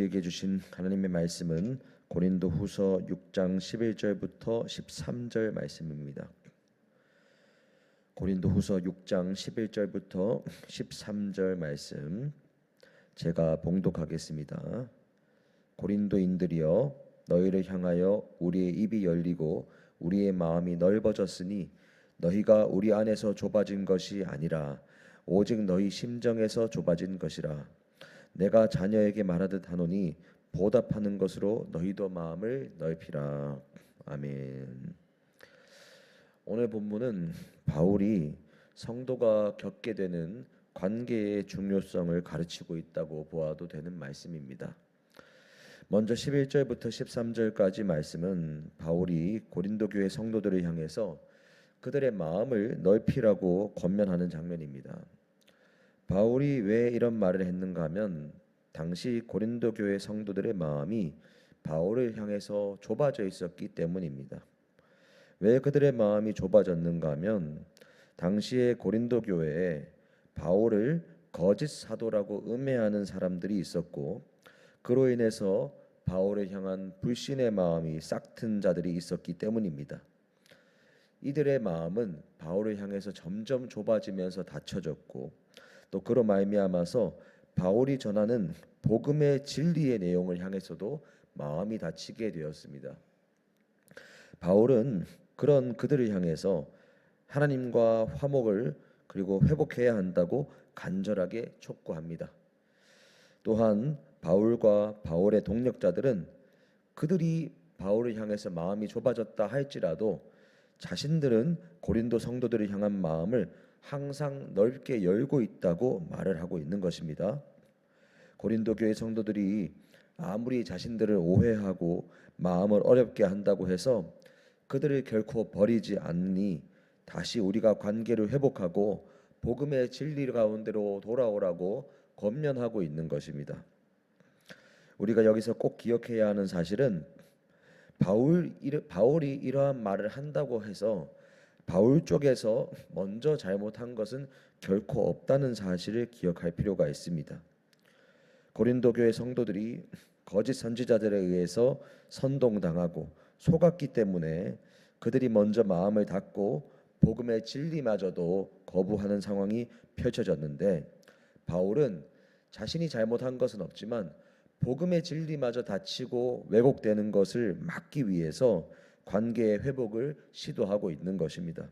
우리에게 주신 하나님의 말씀은 고린도후서 6장 11절부터 13절 말씀입니다. 고린도후서 6장 11절부터 13절 말씀 제가 봉독하겠습니다. 고린도인들이여, 너희를 향하여 우리의 입이 열리고 우리의 마음이 넓어졌으니 너희가 우리 안에서 좁아진 것이 아니라 오직 너희 심정에서 좁아진 것이라. 내가 자녀에게 말하듯 하노니 보답하는 것으로 너희도 마음을 넓히라. 아멘. 오늘 본문은 바울이 성도가 겪게 되는 관계의 중요성을 가르치고 있다고 보아도 되는 말씀입니다. 먼저 11절부터 13절까지 말씀은 바울이 고린도 교회 성도들을 향해서 그들의 마음을 넓히라고 권면하는 장면입니다. 바울이 왜 이런 말을 했는가 하면 당시 고린도 교회 성도들의 마음이 바울을 향해서 좁아져 있었기 때문입니다. 왜 그들의 마음이 좁아졌는가 하면 당시에 고린도 교회에 바울을 거짓 사도라고 음해하는 사람들이 있었고, 그로 인해서 바울을 향한 불신의 마음이 싹튼 자들이 있었기 때문입니다. 이들의 마음은 바울을 향해서 점점 좁아지면서 닫혀졌고, 또 그로 말미암아서 바울이 전하는 복음의 진리의 내용을 향해서도 마음이 닫히게 되었습니다. 바울은 그런 그들을 향해서 하나님과 화목을 그리고 회복해야 한다고 간절하게 촉구합니다. 또한 바울과 바울의 동력자들은 그들이 바울을 향해서 마음이 좁아졌다 할지라도 자신들은 고린도 성도들을 향한 마음을 항상 넓게 열고 있다고 말을 하고 있는 것입니다. 고린도 교회 성도들이 아무리 자신들을 오해하고 마음을 어렵게 한다고 해서 그들을 결코 버리지 않으니 다시 우리가 관계를 회복하고 복음의 진리 가운데로 돌아오라고 권면하고 있는 것입니다. 우리가 여기서 꼭 기억해야 하는 사실은 바울이 이러한 말을 한다고 해서 바울 쪽에서 먼저 잘못한 것은 결코 없다는 사실을 기억할 필요가 있습니다. 고린도 교회 성도들이 거짓 선지자들에 의해서 선동당하고 속았기 때문에 그들이 먼저 마음을 닫고 복음의 진리마저도 거부하는 상황이 펼쳐졌는데, 바울은 자신이 잘못한 것은 없지만 복음의 진리마저 닫히고 왜곡되는 것을 막기 위해서 관계의 회복을 시도하고 있는 것입니다.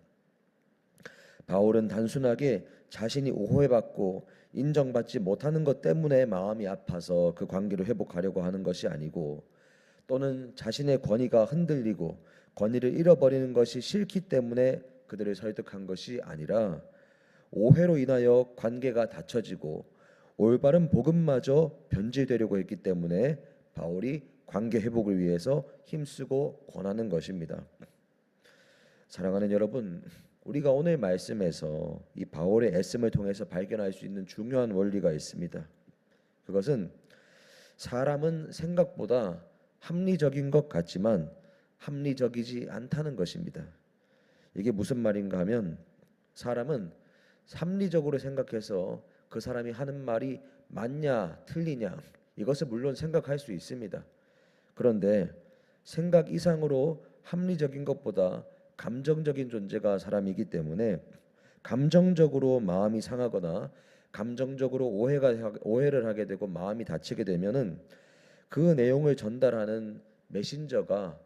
바울은 단순하게 자신이 오해받고 인정받지 못하는 것 때문에 마음이 아파서 그 관계를 회복하려고 하는 것이 아니고, 또는 자신의 권위가 흔들리고 권위를 잃어버리는 것이 싫기 때문에 그들을 설득한 것이 아니라 오해로 인하여 관계가 닫혀지고 올바른 복음마저 변질되려고 했기 때문에 바울이 관계 회복을 위해서 힘쓰고 권하는 것입니다. 사랑하는 여러분, 우리가 오늘 말씀에서 이 바울의 애씀을 통해서 발견할 수 있는 중요한 원리가 있습니다. 그것은 사람은 생각보다 합리적인 것 같지만 합리적이지 않다는 것입니다. 이게 무슨 말인가 하면 사람은 합리적으로 생각해서 그 사람이 하는 말이 맞냐 틀리냐 이것을 물론 생각할 수 있습니다. 그런데 생각 이상으로 합리적인 것보다 감정적인 존재가 사람이기 때문에 감정적으로 마음이 상하거나 감정적으로 오해를 하게 되고 마음이 다치게 되면은 그 내용을 전달하는 메신저가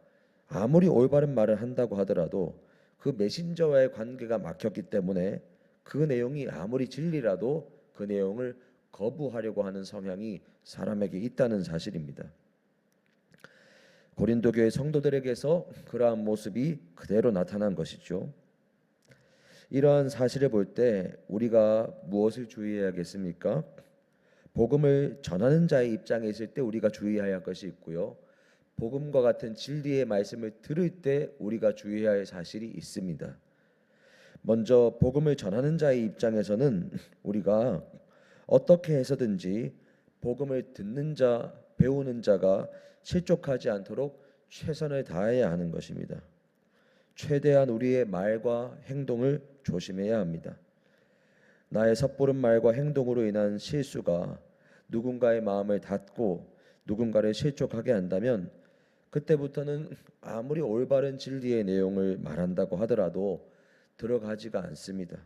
아무리 올바른 말을 한다고 하더라도 그 메신저와의 관계가 막혔기 때문에 그 내용이 아무리 진리라도 그 내용을 거부하려고 하는 성향이 사람에게 있다는 사실입니다. 고린도 교회 성도들에게서 그러한 모습이 그대로 나타난 것이죠. 이러한 사실을 볼 때 우리가 무엇을 주의해야겠습니까? 복음을 전하는 자의 입장에 있을 때 우리가 주의해야 할 것이 있고요. 복음과 같은 진리의 말씀을 들을 때 우리가 주의해야 할 사실이 있습니다. 먼저 복음을 전하는 자의 입장에서는 우리가 어떻게 해서든지 복음을 듣는 자, 배우는 자가 실족하지 않도록 최선을 다해야 하는 것입니다. 최대한 우리의 말과 행동을 조심해야 합니다. 나의 섣부른 말과 행동으로 인한 실수가 누군가의 마음을 닫고 누군가를 실족하게 한다면 그때부터는 아무리 올바른 진리의 내용을 말한다고 하더라도 들어가지가 않습니다.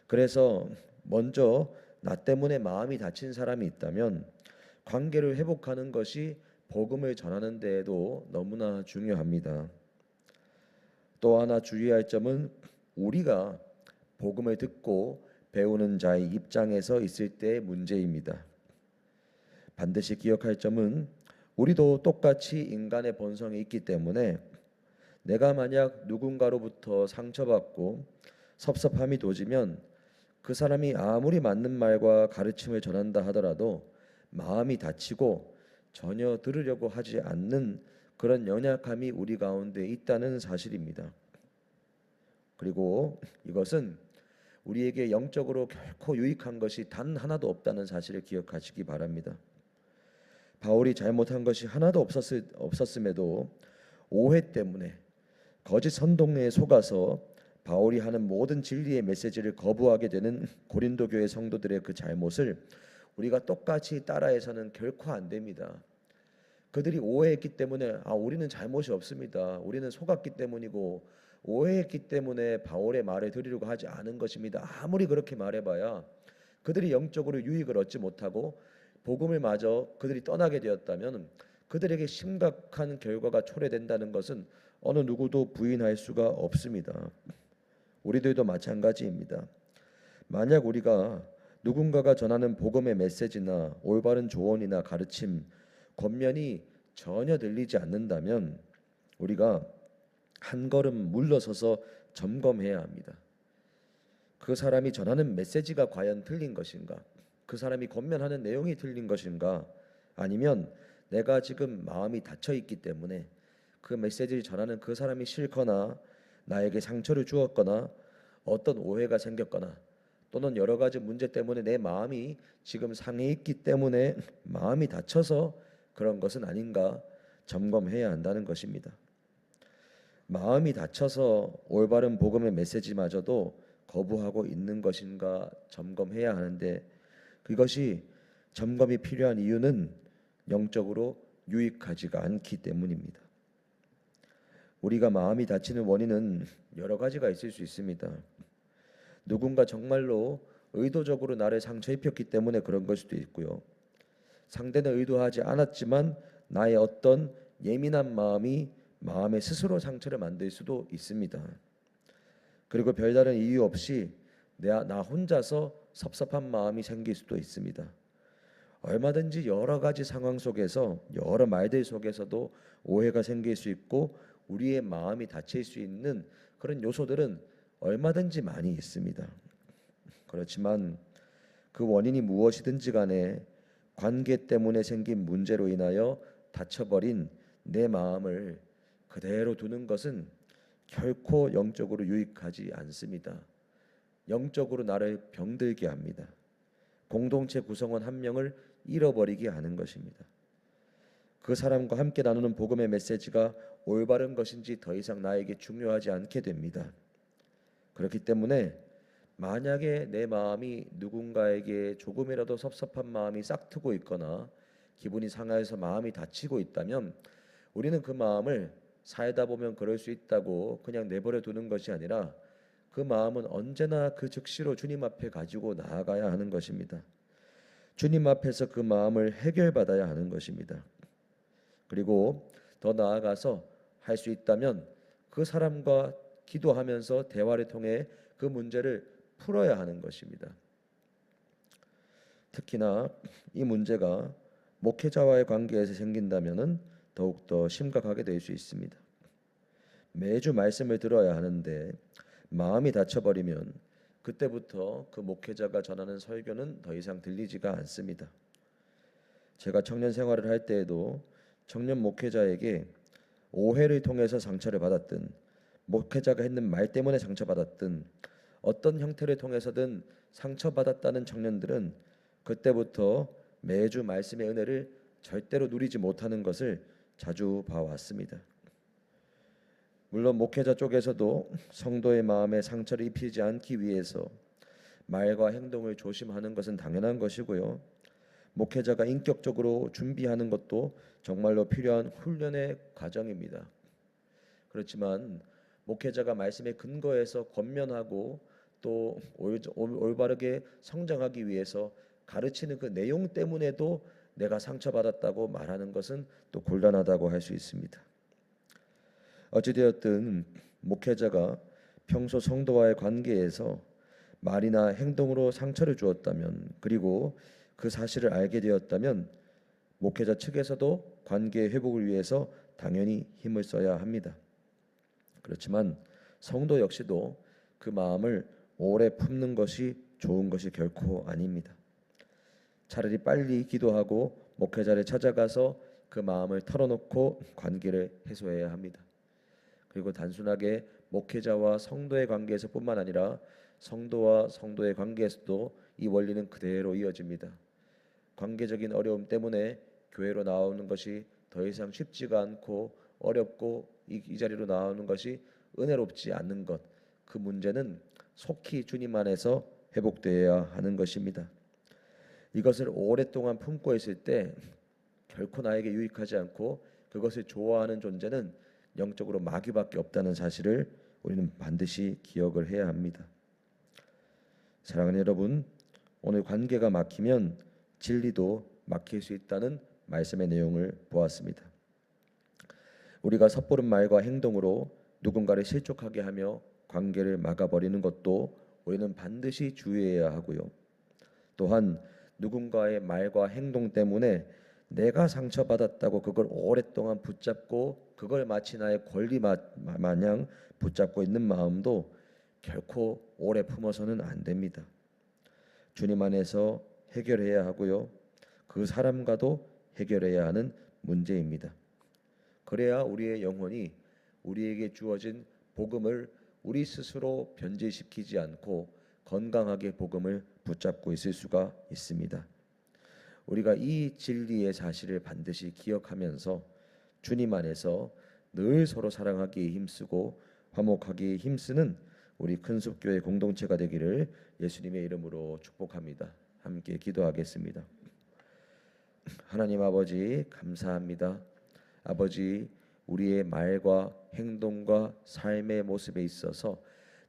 그래서 먼저 나 때문에 마음이 다친 사람이 있다면 관계를 회복하는 것이 복음을 전하는 데에도 너무나 중요합니다. 또 하나 주의할 점은 우리가 복음을 듣고 배우는 자의 입장에서 있을 때의 문제입니다. 반드시 기억할 점은 우리도 똑같이 인간의 본성이 있기 때문에 내가 만약 누군가로부터 상처받고 섭섭함이 도지면 그 사람이 아무리 맞는 말과 가르침을 전한다 하더라도 마음이 다치고 전혀 들으려고 하지 않는 그런 연약함이 우리 가운데 있다는 사실입니다. 그리고 이것은 우리에게 영적으로 결코 유익한 것이 단 하나도 없다는 사실을 기억하시기 바랍니다. 바울이 잘못한 것이 하나도 없었음에도 오해 때문에 거짓 선동에 속아서 바울이 하는 모든 진리의 메시지를 거부하게 되는 고린도 교회 성도들의 그 잘못을 우리가 똑같이 따라해서는 결코 안 됩니다. 그들이 오해했기 때문에 우리는 잘못이 없습니다. 우리는 속았기 때문이고 오해했기 때문에 바울의 말을 들으려고 하지 않은 것입니다. 아무리 그렇게 말해봐야 그들이 영적으로 유익을 얻지 못하고 복음을 마저 그들이 떠나게 되었다면 그들에게 심각한 결과가 초래된다는 것은 어느 누구도 부인할 수가 없습니다. 우리들도 마찬가지입니다. 만약 우리가 누군가가 전하는 복음의 메시지나 올바른 조언이나 가르침, 권면이 전혀 들리지 않는다면 우리가 한 걸음 물러서서 점검해야 합니다. 그 사람이 전하는 메시지가 과연 틀린 것인가? 그 사람이 권면하는 내용이 틀린 것인가? 아니면 내가 지금 마음이 닫혀 있기 때문에 그 메시지를 전하는 그 사람이 싫거나 나에게 상처를 주었거나 어떤 오해가 생겼거나 또는 여러 가지 문제 때문에 내 마음이 지금 상해 있기 때문에 마음이 닫혀서 그런 것은 아닌가 점검해야 한다는 것입니다. 마음이 닫혀서 올바른 복음의 메시지마저도 거부하고 있는 것인가 점검해야 하는데 그것이 점검이 필요한 이유는 영적으로 유익하지가 않기 때문입니다. 우리가 마음이 다치는 원인은 여러 가지가 있을 수 있습니다. 누군가 정말로 의도적으로 나를 상처 입혔기 때문에 그런 걸 수도 있고요. 상대는 의도하지 않았지만 나의 어떤 예민한 마음이 마음에 스스로 상처를 만들 수도 있습니다. 그리고 별다른 이유 없이 나 혼자서 섭섭한 마음이 생길 수도 있습니다. 얼마든지 여러 가지 상황 속에서 여러 말들 속에서도 오해가 생길 수 있고 우리의 마음이 다칠 수 있는 그런 요소들은 얼마든지 많이 있습니다. 그렇지만 그 원인이 무엇이든지 간에 관계 때문에 생긴 문제로 인하여 다쳐버린 내 마음을 그대로 두는 것은 결코 영적으로 유익하지 않습니다. 영적으로 나를 병들게 합니다. 공동체 구성원 한 명을 잃어버리게 하는 것입니다. 그 사람과 함께 나누는 복음의 메시지가 올바른 것인지 더 이상 나에게 중요하지 않게 됩니다. 그렇기 때문에 만약에 내 마음이 누군가에게 조금이라도 섭섭한 마음이 싹트고 있거나 기분이 상해서 마음이 다치고 있다면 우리는 그 마음을 살다 보면 그럴 수 있다고 그냥 내버려 두는 것이 아니라 그 마음은 언제나 그 즉시로 주님 앞에 가지고 나아가야 하는 것입니다. 주님 앞에서 그 마음을 해결받아야 하는 것입니다. 그리고 더 나아가서 할 수 있다면 그 사람과 기도하면서 대화를 통해 그 문제를 풀어야 하는 것입니다. 특히나 이 문제가 목회자와의 관계에서 생긴다면은 더욱더 심각하게 될 수 있습니다. 매주 말씀을 들어야 하는데 마음이 닫혀버리면 그때부터 그 목회자가 전하는 설교는 더 이상 들리지가 않습니다. 제가 청년 생활을 할 때에도 청년 목회자에게 오해를 통해서 상처를 받았든 목회자가 했는 말 때문에 상처받았든 어떤 형태를 통해서든 상처받았다는 청년들은 그때부터 매주 말씀의 은혜를 절대로 누리지 못하는 것을 자주 봐왔습니다. 물론 목회자 쪽에서도 성도의 마음에 상처를 입히지 않기 위해서 말과 행동을 조심하는 것은 당연한 것이고요. 목회자가 인격적으로 준비하는 것도 정말로 필요한 훈련의 과정입니다. 그렇지만 목회자가 말씀에 근거해서 권면하고 또 올바르게 성장하기 위해서 가르치는 그 내용 때문에도 내가 상처받았다고 말하는 것은 또 곤란하다고 할 수 있습니다. 어찌되었든 목회자가 평소 성도와의 관계에서 말이나 행동으로 상처를 주었다면, 그리고 그 사실을 알게 되었다면 목회자 측에서도 관계 회복을 위해서 당연히 힘을 써야 합니다. 그렇지만 성도 역시도 그 마음을 오래 품는 것이 좋은 것이 결코 아닙니다. 차라리 빨리 기도하고 목회자를 찾아가서 그 마음을 털어놓고 관계를 해소해야 합니다. 그리고 단순하게 목회자와 성도의 관계에서뿐만 아니라 성도와 성도의 관계에서도 이 원리는 그대로 이어집니다. 관계적인 어려움 때문에 교회로 나오는 것이 더 이상 쉽지가 않고 어렵고 이 자리로 나오는 것이 은혜롭지 않는 것, 그 문제는 속히 주님 안에서 회복되어야 하는 것입니다. 이것을 오랫동안 품고 있을 때 결코 나에게 유익하지 않고 그것을 좋아하는 존재는 영적으로 마귀밖에 없다는 사실을 우리는 반드시 기억을 해야 합니다. 사랑하는 여러분, 오늘 관계가 막히면 진리도 막힐 수 있다는 말씀의 내용을 보았습니다. 우리가 섣부른 말과 행동으로 누군가를 실족하게 하며 관계를 막아버리는 것도 우리는 반드시 주의해야 하고요. 또한 누군가의 말과 행동 때문에 내가 상처받았다고 그걸 오랫동안 붙잡고 그걸 마치 나의 권리 마냥 붙잡고 있는 마음도 결코 오래 품어서는 안 됩니다. 주님 안에서 해결해야 하고요. 그 사람과도 해결해야 하는 문제입니다. 그래야 우리의 영혼이 우리에게 주어진 복음을 우리 스스로 변질시키지 않고 건강하게 복음을 붙잡고 있을 수가 있습니다. 우리가 이 진리의 사실을 반드시 기억하면서 주님 안에서 늘 서로 사랑하기에 힘쓰고 화목하기에 힘쓰는 우리 큰숲교회 공동체가 되기를 예수님의 이름으로 축복합니다. 함께 기도하겠습니다. 하나님 아버지, 감사합니다. 아버지, 우리의 말과 행동과 삶의 모습에 있어서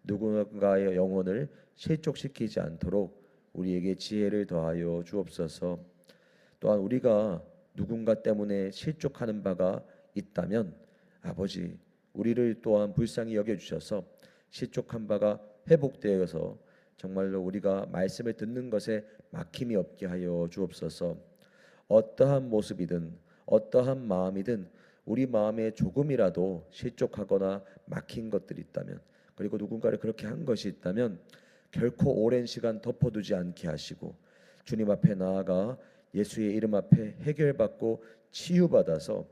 누군가의 영혼을 실족시키지 않도록 우리에게 지혜를 더하여 주옵소서. 또한 우리가 누군가 때문에 실족하는 바가 있다면 아버지, 우리를 또한 불쌍히 여겨주셔서 실족한 바가 회복되어서 정말로 우리가 말씀을 듣는 것에 막힘이 없게 하여 주옵소서. 어떠한 모습이든 어떠한 마음이든 우리 마음에 조금이라도 실족하거나 막힌 것들이 있다면, 그리고 누군가를 그렇게 한 것이 있다면 결코 오랜 시간 덮어두지 않게 하시고 주님 앞에 나아가 예수의 이름 앞에 해결받고 치유받아서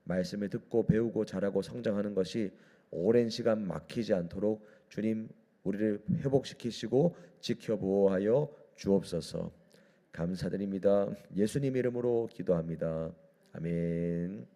말씀을 듣고 배우고 자라고 성장하는 것이 오랜 시간 막히지 않도록 주님 우리를 회복시키시고 지켜보호하여 주옵소서. 감사드립니다. 예수님 이름으로 기도합니다. 아멘.